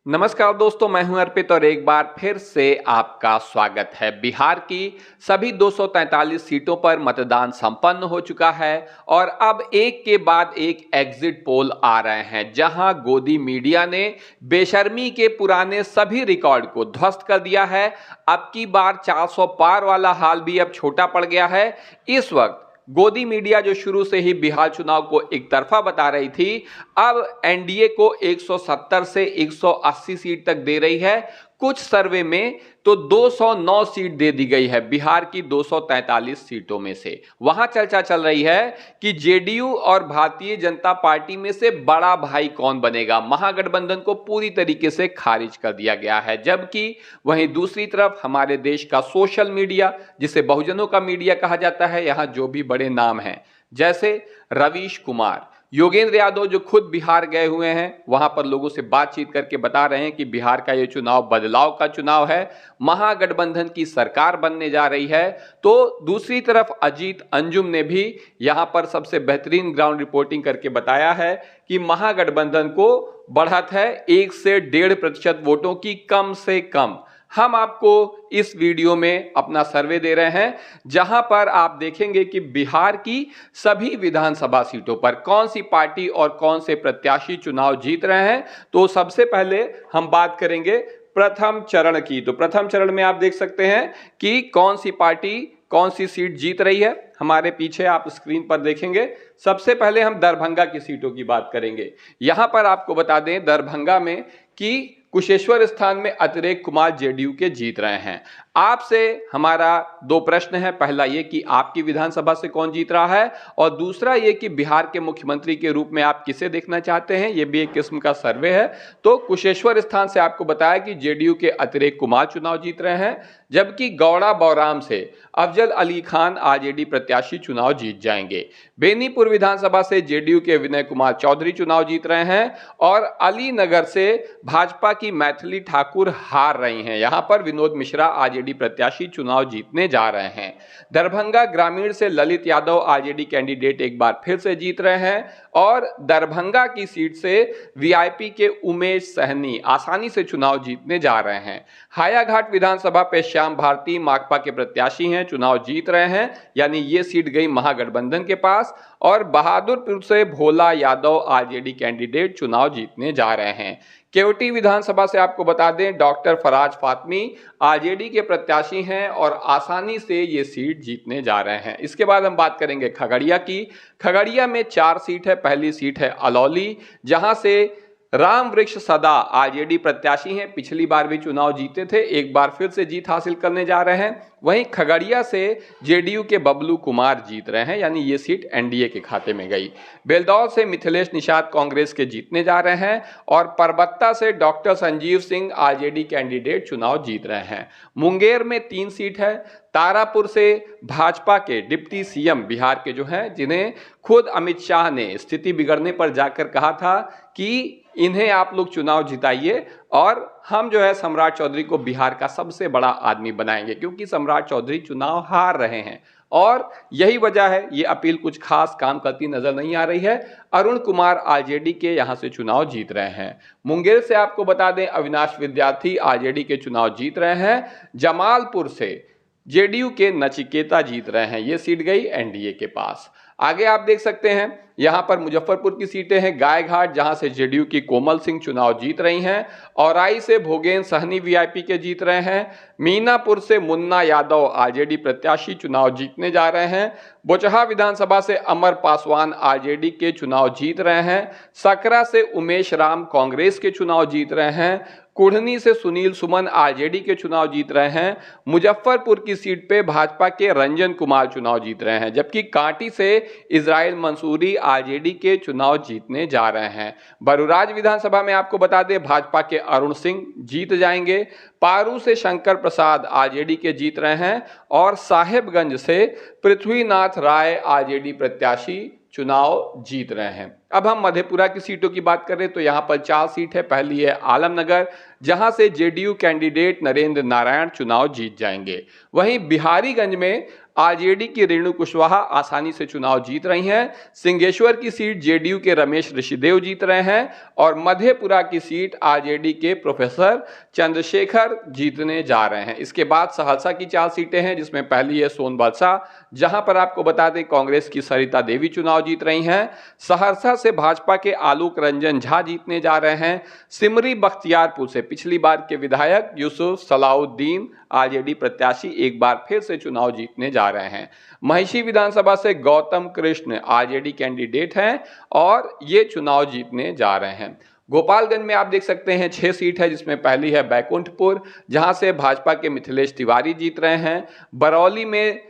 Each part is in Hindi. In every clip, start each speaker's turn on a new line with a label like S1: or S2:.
S1: नमस्कार दोस्तों, मैं हूं अर्पित और एक बार फिर से आपका स्वागत है। बिहार की सभी 243 सीटों पर मतदान संपन्न हो चुका है और अब एक के बाद एक एग्जिट पोल आ रहे हैं, जहां गोदी मीडिया ने बेशर्मी के पुराने सभी रिकॉर्ड को ध्वस्त कर दिया है। अब की बार 400 पार वाला हाल भी अब छोटा पड़ गया है। इस वक्त गोदी मीडिया जो शुरू से ही बिहार चुनाव को एक तरफा बता रही थी, अब एनडीए को 170 से 180 सीट तक दे रही है। कुछ सर्वे में तो 209 सीट दे दी गई है बिहार की 243 सीटों में से। वहां चर्चा चल रही है कि जेडीयू और भारतीय जनता पार्टी में से बड़ा भाई कौन बनेगा। महागठबंधन को पूरी तरीके से खारिज कर दिया गया है, जबकि वहीं दूसरी तरफ हमारे देश का सोशल मीडिया, जिसे बहुजनों का मीडिया कहा जाता है, यहां जो भी बड़े नाम हैं जैसे रवीश कुमार, योगेंद्र यादव, जो खुद बिहार गए हुए हैं, वहां पर लोगों से बातचीत करके बता रहे हैं कि बिहार का ये चुनाव बदलाव का चुनाव है, महागठबंधन की सरकार बनने जा रही है। तो दूसरी तरफ अजीत अंजुम ने भी यहां पर सबसे बेहतरीन ग्राउंड रिपोर्टिंग करके बताया है कि महागठबंधन को बढ़त है 1 से 1.5% वोटों की कम से कम। हम आपको इस वीडियो में अपना सर्वे दे रहे हैं, जहां पर आप देखेंगे कि बिहार की सभी विधानसभा सीटों पर कौन सी पार्टी और कौन से प्रत्याशी चुनाव जीत रहे हैं। तो सबसे पहले हम बात करेंगे प्रथम चरण की। तो प्रथम चरण में आप देख सकते हैं कि कौन सी पार्टी कौन सी सीट जीत रही है। हमारे पीछे आप स्क्रीन पर देखेंगे। सबसे पहले हम दरभंगा की सीटों की बात करेंगे। यहां पर आपको बता दें, दरभंगा में कि कुशेश्वर स्थान में अतिरेक कुमार जेडीयू के जीत रहे हैं। आपसे हमारा 2 प्रश्न है। पहला ये कि आपकी विधानसभा से कौन जीत रहा है, और दूसरा ये कि बिहार के मुख्यमंत्री के रूप में आप किसे देखना चाहते हैं। ये भी एक किस्म का सर्वे है। तो कुशेश्वर स्थान से आपको बताया कि जेडीयू के अतिरेक कुमार चुनाव जीत रहे हैं, जबकि गौड़ा बौराम से अफजल अली खान आरजेडी प्रत्याशी चुनाव जीत जाएंगे। बेनीपुर विधानसभा से जेडीयू के विनय कुमार चौधरी चुनाव जीत रहे हैं, और अलीनगर से भाजपा की मैथिली ठाकुर हार रही हैं। यहां पर विनोद मिश्रा आरजेडी प्रत्याशी चुनाव जीतने जा रहे हैं। दरभंगा ग्रामीण से ललित यादव आरजेडी कैंडिडेट एक बार फिर से जीत रहे हैं, और दरभंगा की सीट से वीआईपी के उमेश सहनी आसानी से चुनाव जीतने जा रहे हैं। हायाघाट विधानसभा पे श्याम भारती माकपा के प्रत्याशी हैं, चुनाव जीत रहे हैं, यानी ये सीट गई महागठबंधन के पास। और बहादुरपुर से भोला यादव आरजेडी कैंडिडेट चुनाव जीतने जा रहे हैं। केवटी विधानसभा से आपको बता दें, डॉक्टर फराज फातमी आरजेडी के प्रत्याशी हैं और आसानी से ये सीट जीतने जा रहे हैं। इसके बाद हम बात करेंगे खगड़िया की। खगड़िया में 4 सीट है। पहली सीट है अलौली, जहां से राम वृक्ष सदा आरजेडी प्रत्याशी हैं, पिछली बार भी चुनाव जीते थे, एक बार फिर से जीत हासिल करने जा रहे हैं। वहीं खगड़िया से जेडीयू के बबलू कुमार जीत रहे हैं, यानी ये सीट एनडीए के खाते में गई। बेलदौर से मिथिलेश निषाद कांग्रेस के जीतने जा रहे हैं, और परबत्ता से doctor Sanjeev Singh RJD candidate चुनाव जीत रहे हैं। मुंगेर में 3 सीट है। तारापुर से भाजपा के डिप्टी सीएम बिहार के जो हैं, जिन्हें खुद अमित शाह ने स्थिति बिगड़ने पर जाकर कहा था कि इन्हें आप लोग चुनाव जिताइए और हम जो है सम्राट चौधरी को बिहार का सबसे बड़ा आदमी बनाएंगे, क्योंकि सम्राट चौधरी चुनाव हार रहे हैं। और यही वजह है, ये अपील कुछ खास काम करती नजर नहीं आ रही है। अरुण कुमार आरजेडी के यहां से चुनाव जीत रहे हैं। मुंगेर से आपको बता दें, अविनाश विद्यार्थी आरजेडी के चुनाव जीत रहे हैं। जमालपुर से जेडीयू के नचिकेता जीत रहे हैं, ये सीट गई एनडीए के पास। आगे आप देख सकते हैं, यहां पर मुजफ्फरपुर की सीटें हैं। गायघाट, जहां से जेडीयू की कोमल सिंह चुनाव जीत रही हैं। औराई से भोगेन सहनी वीआईपी के जीत रहे हैं। मीनापुर से मुन्ना यादव आरजेडी प्रत्याशी चुनाव जीतने जा रहे हैं। बोचहा विधानसभा से अमर पासवान आरजेडी के चुनाव जीत रहे हैं। सकरा से उमेश राम कांग्रेस के चुनाव जीत रहे हैं। कुढ़नी से सुनील सुमन आरजेडी के चुनाव जीत रहे हैं। मुजफ्फरपुर की सीट पे भाजपा के रंजन कुमार चुनाव जीत रहे हैं, जबकि कांटी से इजराइल मंसूरी आरजेडी के चुनाव जीतने जा रहे हैं। बरुराज विधानसभा में आपको बता दें, भाजपा के अरुण सिंह जीत जाएंगे। पारू से शंकर प्रसाद आरजेडी के जीत रहे हैं, और साहेबगंज से पृथ्वीनाथ राय आरजेडी प्रत्याशी चुनाव जीत रहे हैं। अब हम मधेपुरा की सीटों की बात करें तो यहाँ पर 4 सीट है। पहली है आलमनगर, जहां से जेडीयू कैंडिडेट नरेंद्र नारायण चुनाव जीत जाएंगे। वहीं बिहारीगंज में आरजेडी की रेणु कुशवाहा आसानी से चुनाव जीत रही हैं। सिंहेश्वर की सीट जेडीयू के रमेश ऋषिदेव जीत रहे हैं और मधेपुरा की सीट आरजेडी के प्रोफेसर चंद्रशेखर जीतने जा रहे हैं। इसके बाद सहरसा की 4 सीटें हैं, जिसमें पहली है सोनबरसा, जहां पर आपको बता दें कांग्रेस की सरिता देवी चुनाव जीत रही हैं। सहरसा से भाजपा के आलोक रंजन झा जीतने जा रहे हैं। सिमरी बख्तियारपुर से पिछली बार के विधायक यूसुफ सलाउद्दीन आरजेडी प्रत्याशी एक बार फिर से चुनाव जीतने जा रहे हैं। महिषी विधानसभा से गौतम कृष्ण आरजेडी कैंडिडेट हैं और ये चुनाव जीतने जा रहे हैं। गोपालगंज में आप देख सकते हैं 6 सीट है, जिसमें पहली है बैकुंठपुर, जहां से भाजपा के मिथिलेश तिवारी जीत रहे हैं। बरौली में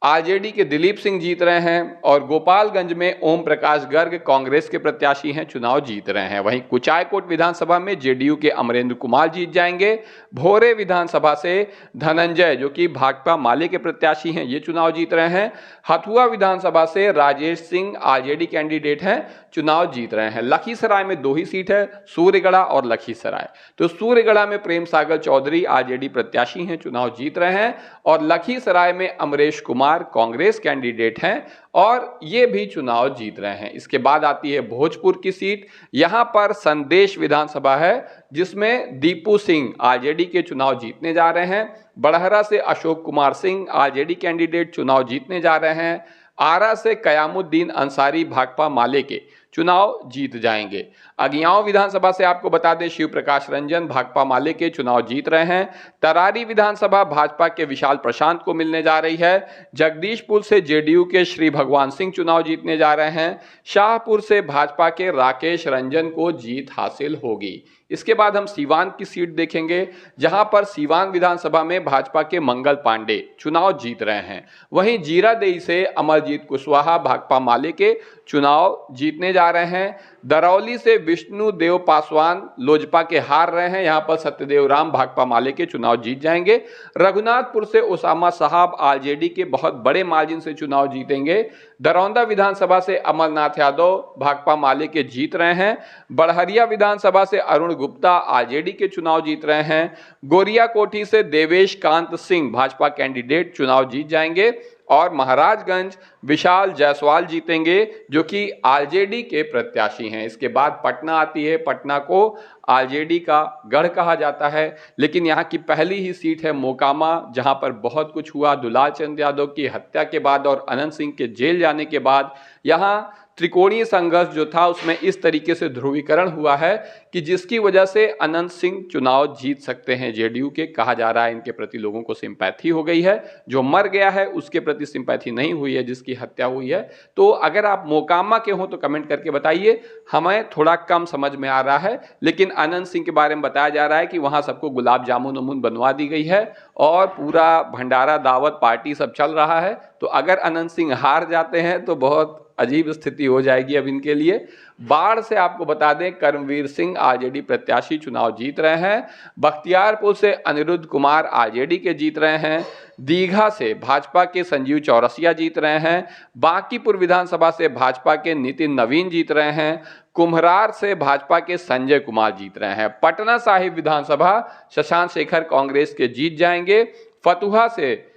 S1: आरजेडी के दिलीप सिंह जीत रहे हैं और गोपालगंज में ओम प्रकाश गर्ग कांग्रेस के प्रत्याशी हैं, चुनाव जीत रहे हैं। वहीं कुचायकोट विधानसभा में जेडीयू के अमरेंद्र कुमार जीत जाएंगे। भोरे विधानसभा से धनंजय, जो कि भाकपा माले के प्रत्याशी हैं, ये चुनाव जीत रहे हैं। हथुआ विधानसभा से राजेश सिंह आरजेडी कैंडिडेट हैं, चुनाव जीत रहे हैं। लखीसराय में 2 ही सीट है, सूर्यगढ़ा और लखीसराय। तो सूर्यगढ़ा में प्रेम सागर चौधरी आरजेडी प्रत्याशी हैं, चुनाव जीत रहे हैं और लखीसराय में अमरेश कुमार कांग्रेस कैंडिडेट हैं और ये भी चुनाव जीत रहे हैं। इसके बाद आती है भोजपुर की सीट, यहां पर संदेश विधानसभा है, जिसमें दीपू सिंह आरजेडी के चुनाव जीतने जा रहे हैं। बड़हरा से अशोक कुमार सिंह आरजेडी कैंडिडेट चुनाव जीतने जा रहे हैं। आरा से कयामुद्दीन अंसारी भाकपा माले के चुनाव जीत जाएंगे। अगियाओं विधानसभा से आपको बता दें शिव प्रकाश रंजन भाकपा माले के चुनाव जीत रहे हैं। तरारी विधानसभा भाजपा के विशाल प्रशांत को मिलने जा रही है। जगदीशपुर से जेडीयू के श्री भगवान सिंह चुनाव जीतने जा रहे हैं। शाहपुर से भाजपा के राकेश रंजन को जीत हासिल होगी। इसके बाद हम सीवान की सीट देखेंगे, जहां पर सीवान विधानसभा में भाजपा के मंगल पांडे चुनाव जीत रहे हैं। वहीं जीरादेई से अमरजीत कुशवाहा भाकपा माले के चुनाव जीतने जा रहे हैं। दरौली से विष्णु देव पासवान लोजपा के हार रहे हैं, यहां पर सत्यदेव राम भाकपा माले के चुनाव जीत जाएंगे। रघुनाथपुर से उसामा साहब आरजेडी के बहुत बड़े मार्जिन से चुनाव जीतेंगे। दरौंदा विधानसभा से अमरनाथ यादव भाकपा माले के जीत रहे हैं। बड़हरिया विधानसभा से अरुण गुप्ता आरजेडी के चुनाव जीत रहे हैं। गोरिया कोठी से देवेश कांत सिंह भाजपा कैंडिडेट चुनाव जीत जाएंगे और महाराजगंज विशाल जायसवाल जीतेंगे, जो कि आरजेडी के प्रत्याशी हैं। इसके बाद पटना आती है, पटना को आरजेडी का गढ़ कहा जाता है, लेकिन यहाँ की पहली ही सीट है मोकामा, जहाँ पर बहुत कुछ हुआ। दुलाल चंद यादव की हत्या के बाद और अनंत सिंह के जेल जाने के बाद यहाँ त्रिकोणीय संघर्ष जो था उसमें इस तरीके से ध्रुवीकरण हुआ है कि जिसकी वजह से अनंत सिंह चुनाव जीत सकते हैं जेडीयू के। कहा जा रहा है इनके प्रति लोगों को सिंपैथी हो गई है, जो मर गया है उसके प्रति सिंपैथी नहीं हुई है जिसकी हत्या हुई है। तो अगर आप मोकामा के हो तो कमेंट करके बताइए, हमें थोड़ा कम समझ में आ रहा है। लेकिन अनंत सिंह के बारे में बताया जा रहा है कि वहां सबको गुलाब जामुन उमुन बनवा दी गई है और पूरा भंडारा दावत पार्टी सब चल रहा है। तो अगर अनंत सिंह हार जाते हैं तो बहुत अजीब स्थिति हो जाएगी अब इनके लिए। बाढ़ से आपको बता दें कर्मवीर सिंह आरजेडी प्रत्याशी चुनाव जीत रहे हैं। बख्तियारपुर से अनिरुद्ध कुमार आरजेडी के जीत रहे हैं। दीघा से भाजपा के संजीव चौरसिया जीत रहे हैं। बांकीपुर विधानसभा से भाजपा के नितिन नवीन जीत रहे हैं। कुम्हरार से भाजपा के संजय कुमार जीत रहे हैं। पटना साहिब विधानसभा शशांक शेखर कांग्रेस के जीत जाएंगे। फतुहा से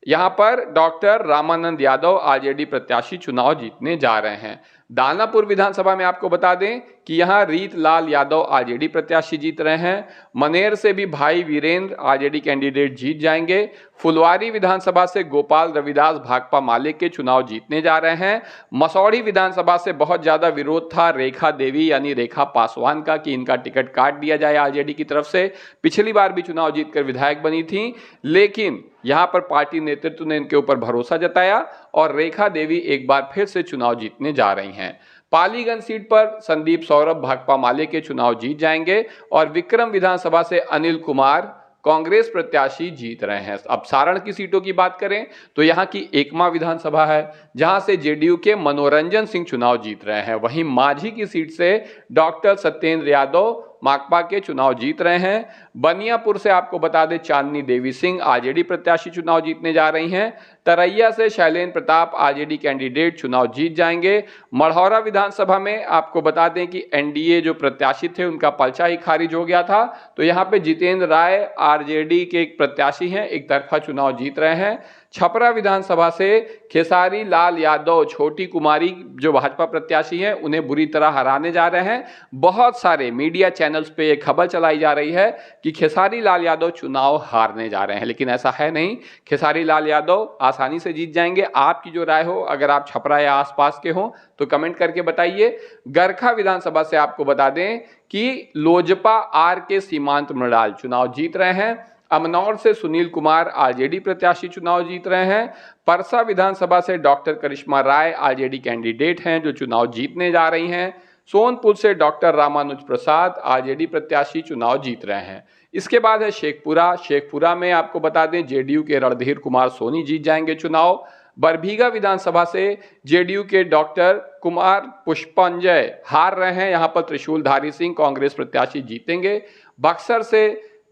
S1: यहां पर डॉक्टर रामानंद यादव आरजेडी प्रत्याशी चुनाव जीतने जा रहे हैं। दानापुर विधानसभा में आपको बता दें कि यहां रीत लाल यादव आरजेडी प्रत्याशी जीत रहे हैं। मनेर से भी भाई वीरेंद्र आरजेडी कैंडिडेट जीत जाएंगे। फुलवारी विधानसभा से गोपाल रविदास भाकपा माले के चुनाव जीतने जा रहे हैं। मसौढ़ी विधानसभा से बहुत ज्यादा विरोध था रेखा देवी यानी रेखा पासवान का कि इनका टिकट काट दिया जाए आरजेडी की तरफ से। पिछली बार भी चुनाव जीतकर विधायक बनी थी, लेकिन यहां पर पार्टी नेतृत्व ने इनके ऊपर भरोसा जताया और रेखा देवी एक बार फिर से चुनाव जीतने जा रही हैं। पालीगंज सीट पर संदीप सौरभ भाकपा माले के चुनाव जीत जाएंगे और विक्रम विधानसभा से अनिल कुमार कांग्रेस प्रत्याशी जीत रहे हैं। अब सारण की सीटों की बात करें तो यहां की एकमा विधानसभा है, जहां से जेडीयू के मनोरंजन सिंह चुनाव जीत रहे हैं। वहीं माझी की सीट से डॉक्टर सत्येंद्र यादव माकपा के चुनाव जीत रहे हैं। बनियापुर से आपको बता दें चांदनी देवी सिंह आरजेडी प्रत्याशी चुनाव जीतने जा रही हैं। तरैया से शैलेंद्र प्रताप आरजेडी कैंडिडेट चुनाव जीत जाएंगे। मढ़ौरा विधानसभा में आपको बता दें कि एनडीए जो प्रत्याशी थे उनका पर्चा ही खारिज हो गया था, तो यहां पे जितेंद्र राय आरजेडी के एक प्रत्याशी हैं, एक तरफा चुनाव जीत रहे हैं। छपरा विधानसभा से खेसारी लाल यादव छोटी कुमारी जो भाजपा प्रत्याशी हैं उन्हें बुरी तरह हराने जा रहे हैं। बहुत सारे मीडिया चैनल्स पे ये खबर चलाई जा रही है कि खेसारी लाल यादव चुनाव हारने जा रहे हैं, लेकिन ऐसा है नहीं। खेसारी लाल यादव आसानी से जीत जाएंगे। आपकी जो राय हो, अगर आप छपरा या आसपास के हो तो कमेंट करके बताइए। गरखा विधानसभा से आपको बता दें कि लोजपा आर के सीमांत मृणाल चुनाव जीत रहे हैं। अमनौर से सुनील कुमार आरजेडी प्रत्याशी चुनाव जीत रहे हैं। परसा विधानसभा से डॉक्टर करिश्मा राय आरजेडी कैंडिडेट हैं जो चुनाव जीतने जा रही हैं। सोनपुर से डॉक्टर रामानुज प्रसाद आरजेडी प्रत्याशी चुनाव जीत रहे हैं। इसके बाद है शेखपुरा में आपको बता दें जेडीयू के रणधीर कुमार सोनी जीत जाएंगे चुनाव। बरबीघा विधानसभा से जेडीयू के डॉक्टर कुमार पुष्पंजय हार रहे हैं, यहां पर त्रिशूलधारी सिंह कांग्रेस प्रत्याशी जीतेंगे।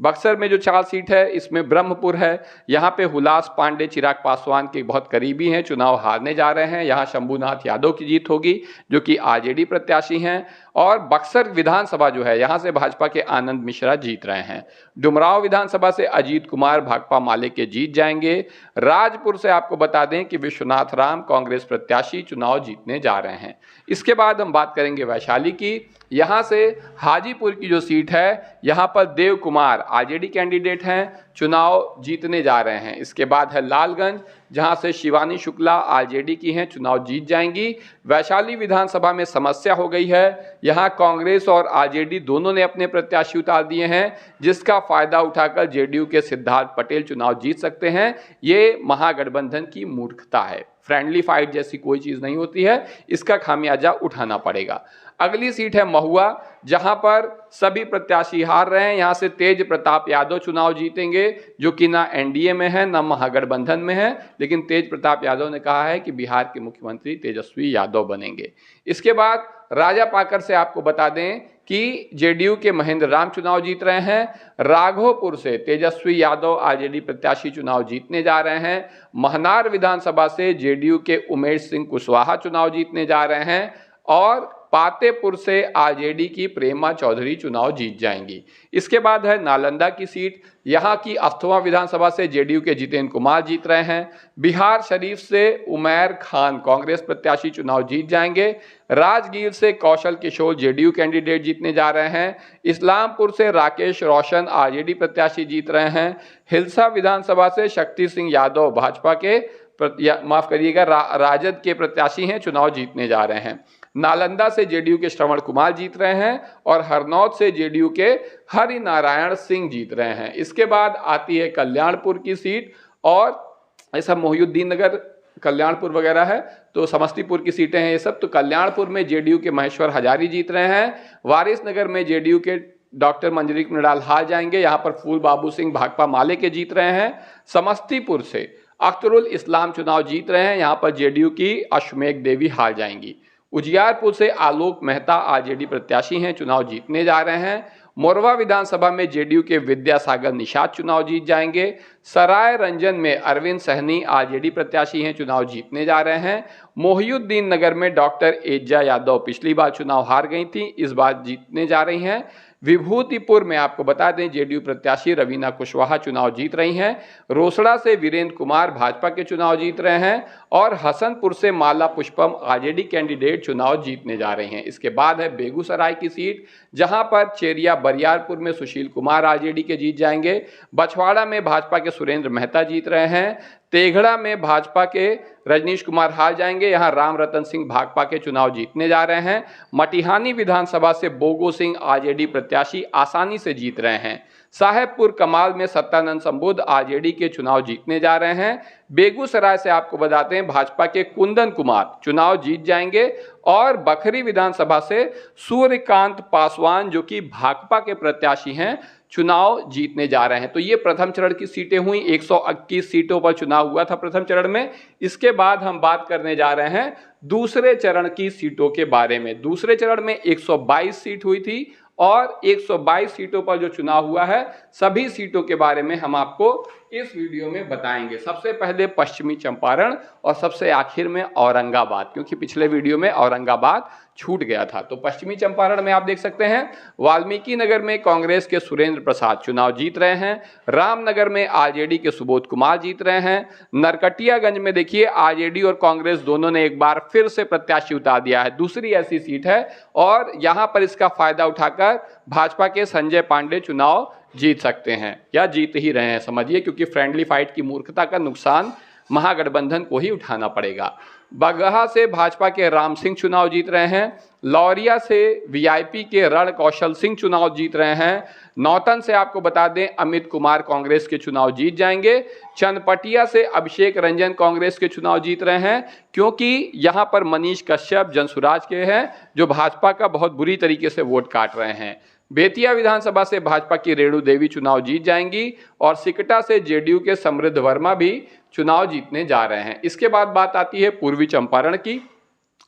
S1: बक्सर में जो 4 सीट है इसमें ब्रह्मपुर है, यहाँ पे हुलास पांडे चिराग पासवान के बहुत करीबी हैं, चुनाव हारने जा रहे हैं। यहाँ शंभूनाथ यादव की जीत होगी जो कि आरजेडी प्रत्याशी हैं। और बक्सर विधानसभा जो है यहाँ से भाजपा के आनंद मिश्रा जीत रहे हैं। डुमरांव विधानसभा से अजीत कुमार भाकपा माले के जीत जाएंगे। राजपुर से आपको बता दें कि विश्वनाथ राम कांग्रेस प्रत्याशी चुनाव जीतने जा रहे हैं। इसके बाद हम बात करेंगे वैशाली की। यहाँ से हाजीपुर की जो सीट है यहाँ पर देव कुमार आरजेडी कैंडिडेट हैं, चुनाव जीतने जा रहे हैं। इसके बाद है लालगंज जहां से शिवानी शुक्ला आरजेडी की हैं, चुनाव जीत जाएंगी। वैशाली विधानसभा में समस्या हो गई है, यहां कांग्रेस और आरजेडी दोनों ने अपने प्रत्याशी उतार दिए हैं, जिसका फायदा उठाकर जेडीयू के सिद्धार्थ पटेल चुनाव जीत सकते हैं। ये महागठबंधन की मूर्खता है। फ्रेंडली फाइट जैसी कोई चीज नहीं होती है, इसका खामियाजा उठाना पड़ेगा। अगली सीट है महुआ जहां पर सभी प्रत्याशी हार रहे हैं। यहां से तेज प्रताप यादव चुनाव जीतेंगे जो कि ना एनडीए में है ना महागठबंधन में है, लेकिन तेज प्रताप यादव ने कहा है कि बिहार के मुख्यमंत्री तेजस्वी यादव बनेंगे। इसके बाद राजापाकर से आपको बता दें कि जेडीयू के महेंद्र राम चुनाव जीत रहे हैं। राघोपुर से तेजस्वी यादव आरजेडी प्रत्याशी चुनाव जीतने जा रहे हैं। महनार विधानसभा से जेडीयू के उमेश सिंह कुशवाहा चुनाव जीतने जा रहे हैं। और पातेपुर से आरजेडी की प्रेमा चौधरी चुनाव जीत जाएंगी। इसके बाद है नालंदा की सीट, यहाँ की अस्थवा विधानसभा से जेडीयू के जितेंद्र कुमार जीत रहे हैं। बिहार शरीफ से उमैर खान कांग्रेस प्रत्याशी चुनाव जीत जाएंगे। राजगीर से कौशल किशोर जेडीयू कैंडिडेट जीतने जा रहे हैं। इस्लामपुर से राकेश रोशन आरजेडी प्रत्याशी जीत रहे हैं। हिलसा विधानसभा से शक्ति सिंह यादव भाजपा के राजद के प्रत्याशी हैं, चुनाव जीतने जा रहे हैं। नालंदा से जेडीयू के श्रवण कुमार जीत रहे हैं और हरनौत से जेडीयू के हरि नारायण सिंह जीत रहे हैं। इसके बाद आती है कल्याणपुर की सीट और ऐसा मोहिउद्दीन नगर कल्याणपुर वगैरह है तो समस्तीपुर की सीटें हैं ये सब। तो कल्याणपुर में जेडीयू के महेश्वर हजारी जीत रहे हैं। वारिसनगर में जेडीयू के डॉक्टर मंजरीक मृणाल हार जाएंगे, यहाँ पर फूल बाबू सिंह भाकपा माले के जीत रहे हैं। समस्तीपुर से अख्तरुल इस्लाम चुनाव जीत रहे हैं, यहाँ पर जेडीयू की अश्वमेघ देवी हार जाएंगी। उजियारपुर से आलोक मेहता आरजेडी प्रत्याशी हैं, चुनाव जीतने जा रहे हैं। मोरवा विधानसभा में जेडीयू के विद्यासागर निषाद चुनाव जीत जाएंगे। सराय रंजन में अरविंद सहनी आरजेडी प्रत्याशी हैं, चुनाव जीतने जा रहे हैं। मोहिउद्दीन नगर में डॉक्टर एज्जा यादव पिछली बार चुनाव हार गई थी, इस बार जीतने जा रही हैं। विभूतिपुर में आपको बता दें जेडीयू प्रत्याशी रवीना कुशवाहा चुनाव जीत रही हैं। रोसड़ा से वीरेंद्र कुमार भाजपा के चुनाव जीत रहे हैं और हसनपुर से माला पुष्पम आरजेडी कैंडिडेट चुनाव जीतने जा रहे हैं। इसके बाद है बेगूसराय की सीट जहां पर चेरिया बरियारपुर में सुशील कुमार आरजेडी के जीत जाएंगे। बछवाड़ा में भाजपा के सुरेंद्र मेहता जीत रहे हैं। तेघड़ा में भाजपा के रजनीश कुमार हार जाएंगे, यहां राम रतन सिंह भाकपा के चुनाव जीतने जा रहे हैं। मटिहानी विधानसभा से बोगो सिंह आरजेडी प्रत्याशी आसानी से जीत रहे हैं। साहेबपुर कमाल में सत्यानंद संबुद्ध आरजेडी के चुनाव जीतने जा रहे हैं। बेगूसराय से आपको बताते हैं भाजपा के कुंदन कुमार चुनाव जीत जाएंगे और बखरी विधानसभा से सूर्यकांत पासवान जो कि भाकपा के प्रत्याशी हैं चुनाव जीतने जा रहे हैं। तो ये प्रथम चरण की सीटें हुई, 121 सीटों पर चुनाव हुआ था प्रथम चरण में। इसके बाद हम बात करने जा रहे हैं दूसरे चरण की सीटों के बारे में। दूसरे चरण में 122 सीट हुई थी और 122 सीटों पर जो चुनाव हुआ है सभी सीटों के बारे में हम आपको इस वीडियो में बताएंगे। सबसे पहले पश्चिमी चंपारण और सबसे आखिर में औरंगाबाद, क्योंकि पिछले वीडियो में औरंगाबाद छूट गया था। तो पश्चिमी चंपारण में आप देख सकते हैं वाल्मीकि नगर में कांग्रेस के सुरेंद्र प्रसाद चुनाव जीत रहे हैं। रामनगर में आरजेडी के सुबोध कुमार जीत रहे हैं। नरकटियागंज में देखिए आरजेडी और कांग्रेस दोनों ने एक बार फिर से प्रत्याशी उतार दिया है। दूसरी ऐसी सीट है और यहां पर इसका फायदा उठाकर भाजपा के संजय पांडे चुनाव जीत सकते हैं या जीत ही रहे हैं समझिए, क्योंकि फ्रेंडली फाइट की मूर्खता का नुकसान महागठबंधन को ही उठाना पड़ेगा। बगहा से भाजपा के राम सिंह चुनाव जीत रहे हैं। लौरिया से वीआईपी के रण कौशल सिंह चुनाव जीत रहे हैं। नौतन से आपको बता दें अमित कुमार कांग्रेस के चुनाव जीत जाएंगे। चनपटिया से अभिषेक रंजन कांग्रेस के चुनाव जीत रहे हैं, क्योंकि यहां पर मनीष कश्यप जनसुराज के हैं जो भाजपा का बहुत बुरी तरीके से वोट काट रहे हैं। बेतिया विधानसभा से भाजपा की रेणु देवी चुनाव जीत जाएंगी और सिकटा से जेडीयू के समृद्ध वर्मा भी चुनाव जीतने जा रहे हैं। इसके बाद बात आती है पूर्वी चंपारण की।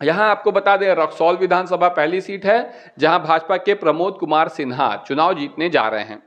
S1: यहां आपको बता दें रक्सौल विधानसभा पहली सीट है जहां भाजपा के प्रमोद कुमार सिन्हा चुनाव जीतने जा रहे हैं।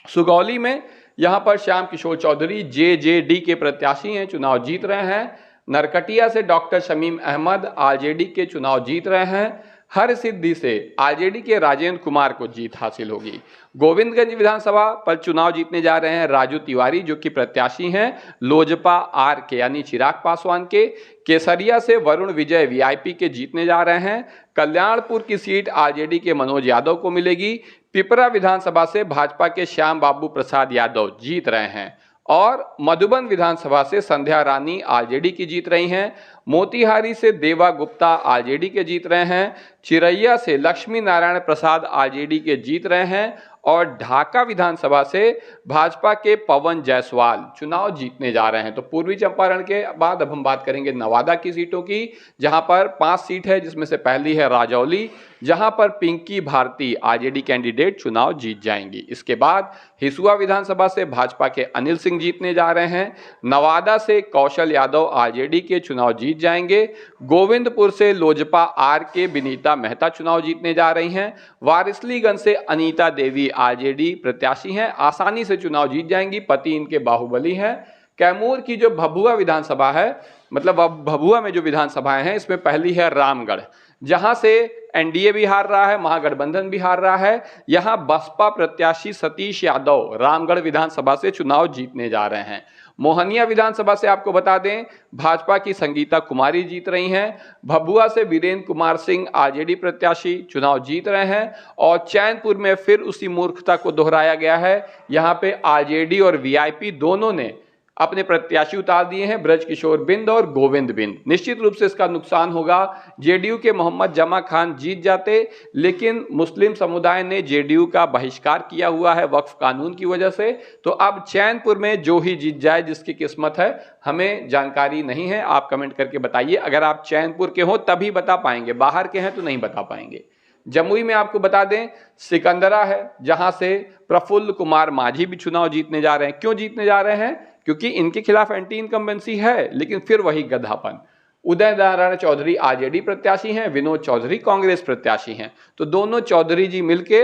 S1: सुगौली में यहां पर श्याम किशोर चौधरी जेजेडी के प्रत्याशी हैं, चुनाव जीत रहे हैं। नरकटिया से डॉक्टर शमीम अहमद आरजेडी के चुनाव जीत रहे हैं। हर सिद्धि से आरजेडी के राजेंद्र कुमार को जीत हासिल होगी। गोविंदगंज विधानसभा पर चुनाव जीतने जा रहे हैं राजू तिवारी जो कि प्रत्याशी हैं लोजपा आर के यानी चिराग पासवान के। केसरिया से वरुण विजय वीआईपी के जीतने जा रहे हैं। कल्याणपुर की सीट आरजेडी के मनोज यादव को मिलेगी। पिपरा विधानसभा से भाजपा के श्याम बाबू प्रसाद यादव जीत रहे हैं और मधुबन विधानसभा से संध्या रानी आरजेडी की जीत रही हैं। मोतिहारी से देवा गुप्ता आरजेडी के जीत रहे हैं। चिरैया से लक्ष्मी नारायण प्रसाद आरजेडी के जीत रहे हैं और ढाका विधानसभा से भाजपा के पवन जायसवाल चुनाव जीतने जा रहे हैं। तो पूर्वी चंपारण के बाद अब हम बात करेंगे नवादा की सीटों की, जहां पर 5 सीट है जिसमें से पहली है राजौली, जहां पर पिंकी भारती आरजेडी कैंडिडेट चुनाव जीत जाएंगी। इसके बाद हिसुआ विधानसभा से भाजपा के अनिल सिंह जीतने जा रहे हैं। नवादा से कौशल यादव आरजेडी के चुनाव जीत जाएंगे। गोविंदपुर से लोजपा आर के विनीता मेहता चुनाव जीतने जा रही हैं। वारिसलीगंज से अनीता देवी आरजेडी प्रत्याशी हैं, आसानी से चुनाव जीत जाएंगी, पति इनके बाहुबली हैं। कैमूर की जो भभुआ विधानसभा है, मतलब अब भभुआ में जो विधानसभाएं हैं इसमें पहली है रामगढ़, जहां से एनडीए भी हार रहा है, महागठबंधन भी हार रहा है। यहां बसपा प्रत्याशी सतीश यादव रामगढ़ विधानसभा से चुनाव जीतने जा रहे हैं। मोहनिया विधानसभा से आपको बता दें भाजपा की संगीता कुमारी जीत रही हैं। भभुआ से वीरेंद्र कुमार सिंह आरजेडी प्रत्याशी चुनाव जीत रहे हैं और चैनपुर में फिर उसी मूर्खता को दोहराया गया है। यहां पे आरजेडी और वीआईपी दोनों ने अपने प्रत्याशी उतार दिए हैं, ब्रजकिशोर बिंद और गोविंद बिंद। निश्चित रूप से इसका नुकसान होगा। जेडीयू के मोहम्मद जमा खान जीत जाते, लेकिन मुस्लिम समुदाय ने जेडीयू का बहिष्कार किया हुआ है वक्फ कानून की वजह से। तो अब चैनपुर में जो ही जीत जाए, जिसकी किस्मत है, हमें जानकारी नहीं है। आप कमेंट करके बताइए, अगर आप चैनपुर के हो तभी बता पाएंगे, बाहर के हैं तो नहीं बता पाएंगे। जमुई में आपको बता दें सिकंदरा है, जहां से प्रफुल्ल कुमार माझी भी चुनाव जीतने जा रहे हैं। क्यों जीतने जा रहे हैं? क्योंकि इनके खिलाफ एंटी इनकम्बेंसी है, लेकिन फिर वही गधापन। उदय नारायण चौधरी आरजेडी प्रत्याशी हैं, विनोद चौधरी कांग्रेस प्रत्याशी हैं। तो दोनों चौधरी जी मिलके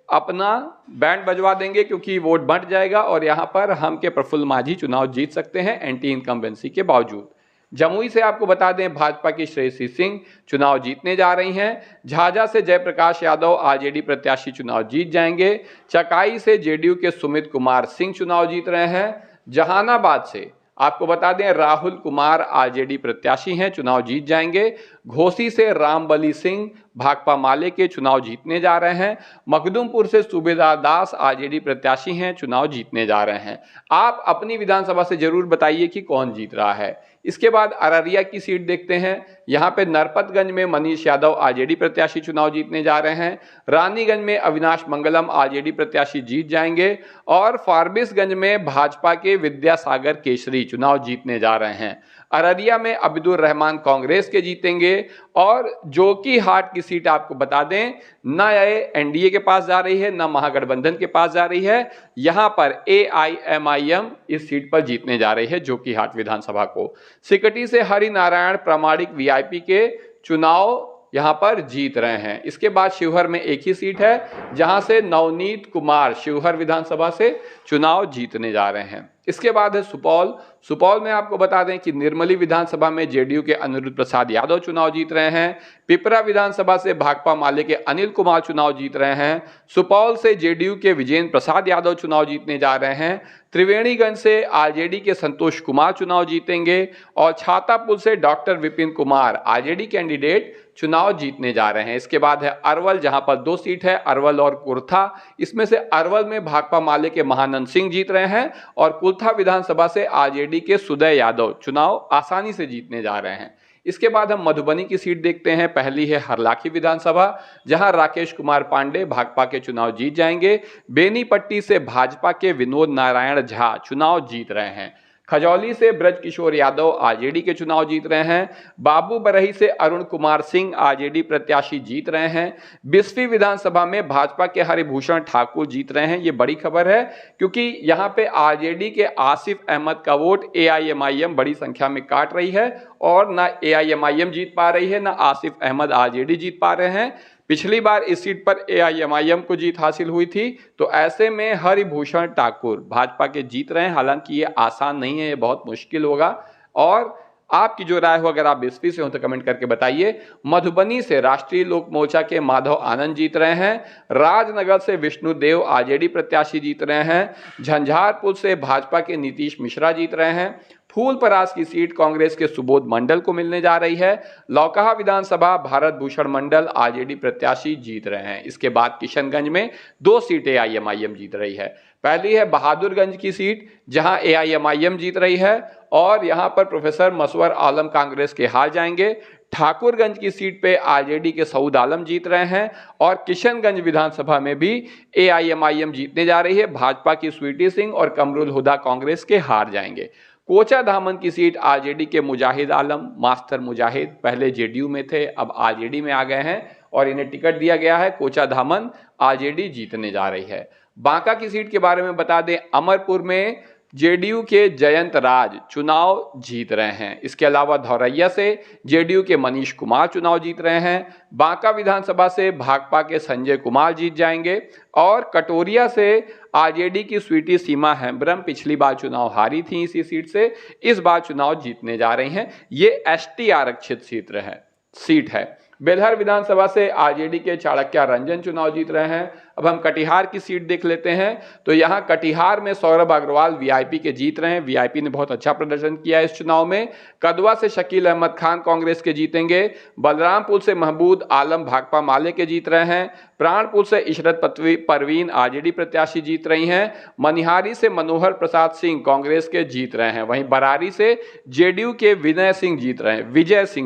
S1: अपना बैंड बजवा देंगे, क्योंकि वोट बंट जाएगा और यहां पर हम के प्रफुल्ल माझी चुनाव जीत सकते हैं एंटी इनकम्बेंसी के बावजूद। जमुई से आपको बता दें भाजपा की श्रेयसी सिंह चुनाव जीतने जा रही हैं। झाझा से जयप्रकाश यादव आरजेडी प्रत्याशी चुनाव जीत जाएंगे। चकाई से जेडीयू के सुमित कुमार सिंह चुनाव जीत रहे हैं। जहानाबाद से आपको बता दें राहुल कुमार आरजेडी प्रत्याशी हैं, चुनाव जीत जाएंगे। घोसी से रामबली सिंह भाकपा माले के चुनाव जीतने जा रहे हैं। मखदुमपुर से सूबेदार दास आरजेडी प्रत्याशी हैं, चुनाव जीतने जा रहे हैं। आप अपनी विधानसभा से जरूर बताइए कि कौन जीत रहा है। इसके बाद अररिया की सीट देखते हैं। यहाँ पे नरपतगंज में मनीष यादव आरजेडी प्रत्याशी चुनाव जीतने जा रहे हैं। रानीगंज में अविनाश मंगलम आरजेडी प्रत्याशी जीत जाएंगे और फारबिसगंज में भाजपा के विद्यासागर केसरी चुनाव जीतने जा रहे हैं। अररिया में अब्दुल रहमान कांग्रेस के जीतेंगे और जोकीहाट की सीट आपको बता दें न एनडीए के पास जा रही है, न महागठबंधन के पास जा रही है। यहां पर एआईएमआईएम इस सीट पर जीतने जा रही है जोकीहाट विधानसभा को। सिकटी से हरिनारायण प्रामाणिक वीआईपी के चुनाव यहां पर जीत रहे हैं। इसके बाद शिवहर में एक ही सीट है जहां से नवनीत कुमार शिवहर विधानसभा से चुनाव जीतने जा रहे हैं। इसके बाद है सुपौल। सुपौल में आपको बता दें कि निर्मली विधानसभा में जेडीयू के अनिरुद्ध प्रसाद यादव चुनाव जीत रहे हैं। पिपरा विधानसभा से भाकपा माले के अनिल कुमार चुनाव जीत रहे हैं। सुपौल से जेडीयू के विजेंद्र प्रसाद यादव चुनाव जीतने जा रहे हैं। त्रिवेणीगंज से आरजेडी के संतोष कुमार चुनाव जीतेंगे और छातापुर से doctor Vipin Kumar RJD candidate चुनाव जीतने जा रहे हैं। इसके बाद है अरवल, जहां पर 2 सीट है, अरवल और कुर्था। इसमें से अरवल में भाकपा माले के महानंद सिंह जीत रहे हैं और कुर्था विधानसभा से आरजेडी के सुदय यादव चुनाव आसानी से जीतने जा रहे हैं। इसके बाद हम मधुबनी की सीट देखते हैं। पहली है हरलाखी विधानसभा, जहां राकेश कुमार पांडे भाकपा के चुनाव जीत जाएंगे। बेनीपट्टी से भाजपा के विनोद नारायण झा चुनाव जीत रहे हैं। खजौली से ब्रजकिशोर यादव आरजेडी के चुनाव जीत रहे हैं। बाबूबरही से अरुण कुमार सिंह आरजेडी प्रत्याशी जीत रहे हैं। बिस्फी विधानसभा में भाजपा के हरिभूषण ठाकुर जीत रहे हैं। ये बड़ी खबर है क्योंकि यहाँ पे आरजेडी के आसिफ अहमद का वोट एआईएमआईएम बड़ी संख्या में काट रही है और ना एआईएमआईएम जीत पा रही है, ना आसिफ अहमद आरजेडी जीत पा रहे हैं। पिछली बार इस सीट पर एआईएमआईएम को जीत हासिल हुई थी, तो ऐसे में हरिभूषण ठाकुर भाजपा के जीत रहे हैं। हालांकि ये आसान नहीं है, ये बहुत मुश्किल होगा। और आपकी जो राय हो, अगर आप बिस्फी से हो तो कमेंट करके बताइए। मधुबनी से राष्ट्रीय लोक मोर्चा के माधव आनंद जीत रहे हैं। राजनगर से विष्णुदेव आरजेडी प्रत्याशी जीत रहे हैं। झंझारपुर से भाजपा के नीतीश मिश्रा जीत रहे हैं। फूलपरास की सीट कांग्रेस के सुबोध मंडल को मिलने जा रही है। लौकहा विधानसभा भारत भूषण मंडल आरजेडी प्रत्याशी जीत रहे हैं। इसके बाद किशनगंज में 2 सीटें एआईएमआईएम जीत रही है। पहली है बहादुरगंज की सीट, जहां एआईएमआईएम जीत रही है और यहां पर प्रोफेसर मसवर आलम कांग्रेस के हार जाएंगे। ठाकुरगंज की सीट पे आरजेडी के सऊद आलम जीत रहे हैं और किशनगंज विधानसभा में भी एआईएमआईएम जीतने जा रही है। भाजपा की स्वीटी सिंह और कमरुल हुदा कांग्रेस के हार जाएंगे। कोचा धामन की सीट आरजेडी के मुजाहिद आलम, मास्टर मुजाहिद, पहले जेडीयू में थे, अब आरजेडी में आ गए हैं और इन्हें टिकट दिया गया है। कोचा धामन आरजेडी जीतने जा रही है। बांका की सीट के बारे में बता दें, अमरपुर में जेडीयू के जयंत राज चुनाव जीत रहे हैं। इसके अलावा धौरैया से जेडीयू के मनीष कुमार चुनाव जीत रहे हैं। बांका विधानसभा से भाकपा के संजय कुमार जीत जाएंगे और कटोरिया से आरजेडी की स्वीटी सीमा हेम्ब्रम पिछली बार चुनाव हारी थी इसी सीट से, इस बार चुनाव जीतने जा रही हैं। ये एसटी आरक्षित सीट है। बेलहर विधानसभा से आरजेडी के चाणक्य रंजन चुनाव जीत रहे हैं। अब हम कटिहार की सीट देख लेते हैं, तो यहाँ कटिहार में सौरभ अग्रवाल वीआईपी के जीत रहे हैं। वीआईपी ने बहुत अच्छा प्रदर्शन किया इस चुनाव में। कदवा से शकील अहमद खान कांग्रेस के जीतेंगे। बलरामपुर से महमूद आलम भाकपा माले के जीत रहे हैं। प्राणपुर से इशरत परवीन आरजेडी प्रत्याशी जीत रही हैं। मनिहारी से मनोहर प्रसाद सिंह कांग्रेस के जीत रहे हैं। वहीं बरारी से जेडीयू के विजय सिंह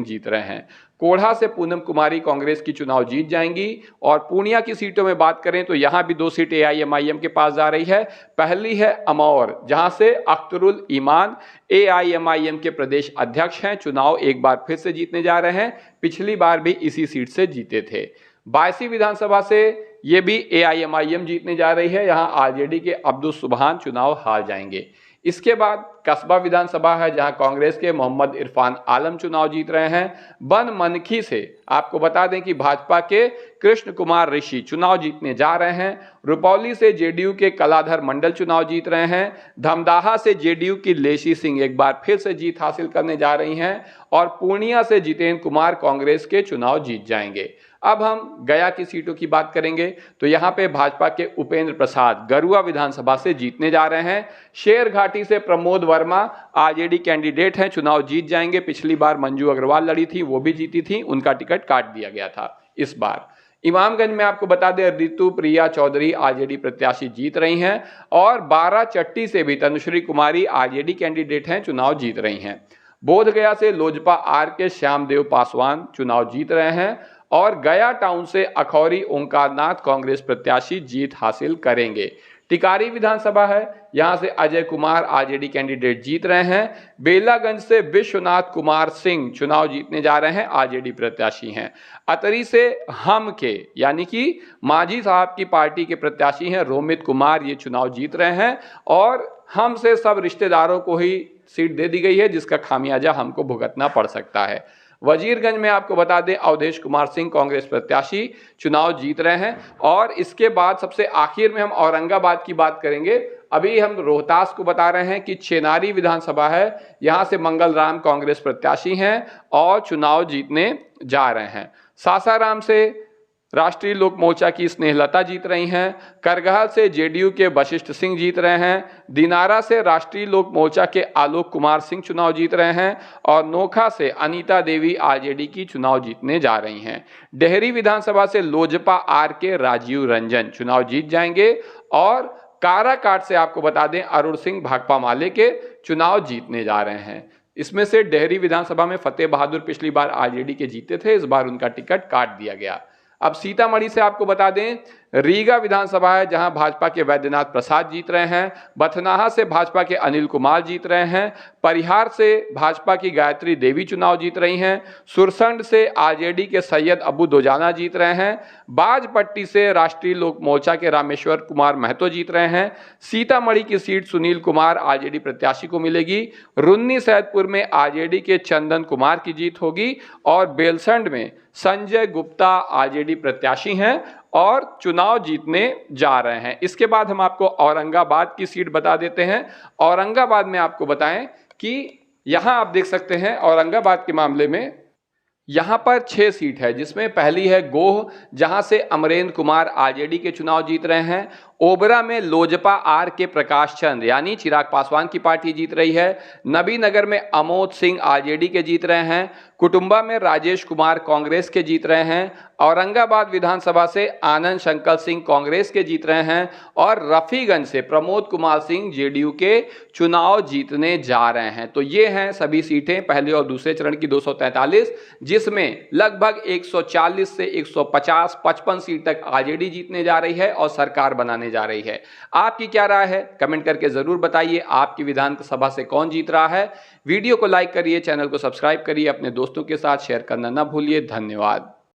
S1: जीत रहे हैं। कोढ़ा से पूनम कुमारी कांग्रेस की चुनाव जीत जाएंगी। और पूर्णिया की सीटों में बात करें तो यहां भी 2 सीटें एआईएमआईएम के पास जा रही है। पहली है अमौर, जहां से अख्तरुल ईमान एआईएमआईएम के प्रदेश अध्यक्ष हैं, चुनाव एक बार फिर से जीतने जा रहे हैं। पिछली बार भी इसी सीट से जीते थे। बायसी विधानसभा से ये भी एआईएमआईएम जीतने जा रही है। यहाँ आरजेडी के अब्दुल सुबहान चुनाव हार जाएंगे। इसके बाद कस्बा विधानसभा है, जहां कांग्रेस के मोहम्मद इरफान आलम चुनाव जीत रहे हैं। बनमनखी से आपको बता दें कि भाजपा के कृष्ण कुमार ऋषि चुनाव जीतने जा रहे हैं। रुपौली से जेडीयू के कलाधर मंडल चुनाव जीत रहे हैं। धमदाहा से जेडीयू की लेसी सिंह एक बार फिर से जीत हासिल करने जा रही हैं और पूर्णिया से जितेंद्र कुमार कांग्रेस के चुनाव जीत जाएंगे। अब हम गया की सीटों की बात करेंगे, तो यहाँ पे भाजपा के उपेंद्र प्रसाद गरुआ विधानसभा से जीतने जा रहे हैं। शेरघाटी से प्रमोद वर्मा आरजेडी कैंडिडेट हैं, चुनाव जीत जाएंगे। पिछली बार मंजू अग्रवाल लड़ी थी, वो भी जीती थी, उनका टिकट काट दिया गया था इस बार। इमामगंज में आपको बता दें ऋतु प्रिया चौधरी आरजेडी प्रत्याशी जीत रही हैं और 12 चट्टी से भी तनुश्री कुमारी आरजेडी कैंडिडेट हैं, चुनाव जीत रही हैं। बोधगया से लोजपा आर के श्यामदेव पासवान चुनाव जीत रहे हैं और गया टाउन से अखौरी ओंकारनाथ कांग्रेस प्रत्याशी जीत हासिल करेंगे। टिकारी विधानसभा है, यहां से अजय कुमार आरजेडी कैंडिडेट जीत रहे हैं। बेलागंज से विश्वनाथ कुमार सिंह चुनाव जीतने जा रहे हैं, आरजेडी प्रत्याशी हैं। अतरी से हम के यानी कि मांझी साहब की पार्टी के प्रत्याशी हैं रोमित कुमार, ये चुनाव जीत रहे हैं और हम से सब रिश्तेदारों को ही सीट दे दी गई है, जिसका खामियाजा हमको भुगतना पड़ सकता है। वजीरगंज में आपको बता दें अवधेश कुमार सिंह कांग्रेस प्रत्याशी चुनाव जीत रहे हैं और इसके बाद सबसे आखिर में हम औरंगाबाद की बात करेंगे। अभी हम रोहतास को बता रहे हैं कि चेनारी विधानसभा है, यहां से मंगल राम कांग्रेस प्रत्याशी हैं और चुनाव जीतने जा रहे हैं। सासाराम से राष्ट्रीय लोक मोर्चा की स्नेहलता जीत रही हैं। करगहल से जेडीयू के वशिष्ठ सिंह जीत रहे हैं। दिनारा से राष्ट्रीय लोक मोर्चा के आलोक कुमार सिंह चुनाव जीत रहे हैं और नोखा से अनीता देवी आरजेडी की चुनाव जीतने जा रही हैं। डेहरी विधानसभा से लोजपा आर के राजीव रंजन चुनाव जीत जाएंगे और काराकाट से आपको बता दें अरुण सिंह भाकपा माले के चुनाव जीतने जा रहे हैं। इसमें से डेहरी विधानसभा में फतेह बहादुर पिछली बार आरजेडी के जीते थे, इस बार उनका टिकट काट दिया गया। अब सीतामढ़ी से आपको बता दें रीगा विधानसभा है, जहां भाजपा के वैद्यनाथ प्रसाद जीत रहे हैं। बथनाहा से भाजपा के अनिल कुमार जीत रहे हैं। परिहार से भाजपा की गायत्री देवी चुनाव जीत रही हैं। सुरसंड से आरजेडी के सैयद अबू दोजाना जीत रहे हैं। बाजपट्टी से राष्ट्रीय लोक मोर्चा के रामेश्वर कुमार महतो जीत रहे हैं। सीतामढ़ी की सीट सुनील कुमार आरजेडी प्रत्याशी को मिलेगी। रुन्नी सैदपुर में आरजेडी के चंदन कुमार की जीत होगी और बेलसंड में संजय गुप्ता आरजेडी प्रत्याशी हैं और चुनाव जीतने जा रहे हैं। इसके बाद हम आपको औरंगाबाद की सीट बता देते हैं। औरंगाबाद में आपको बताएं कि यहां आप देख सकते हैं औरंगाबाद के मामले में यहां पर 6 सीट है, जिसमें पहली है गोह, जहां से अमरेंद्र कुमार आरजेडी के चुनाव जीत रहे हैं। ओबरा में लोजपा आर के प्रकाश चंद्र यानी चिराग पासवान की पार्टी जीत रही है। नबीनगर में अमोद सिंह आरजेडी के जीत रहे हैं। कुटुंबा में राजेश कुमार कांग्रेस के जीत रहे हैं। औरंगाबाद विधानसभा से आनंद शंकर सिंह कांग्रेस के जीत रहे हैं और रफीगंज से प्रमोद कुमार सिंह जेडीयू के चुनाव जीतने जा रहे हैं। तो ये हैं सभी सीटें पहले और दूसरे चरण की 243, जिसमें लगभग 140 से 150 55 सीट तक आरजेडी जीतने जा रही है और सरकार बनाने जा रही है। आपकी क्या राय है कमेंट करके जरूर बताइए। आपकी विधानसभा से कौन जीत रहा है? वीडियो को लाइक करिए, चैनल को सब्सक्राइब करिए, अपने दोस्तों के साथ शेयर करना ना भूलिए। धन्यवाद।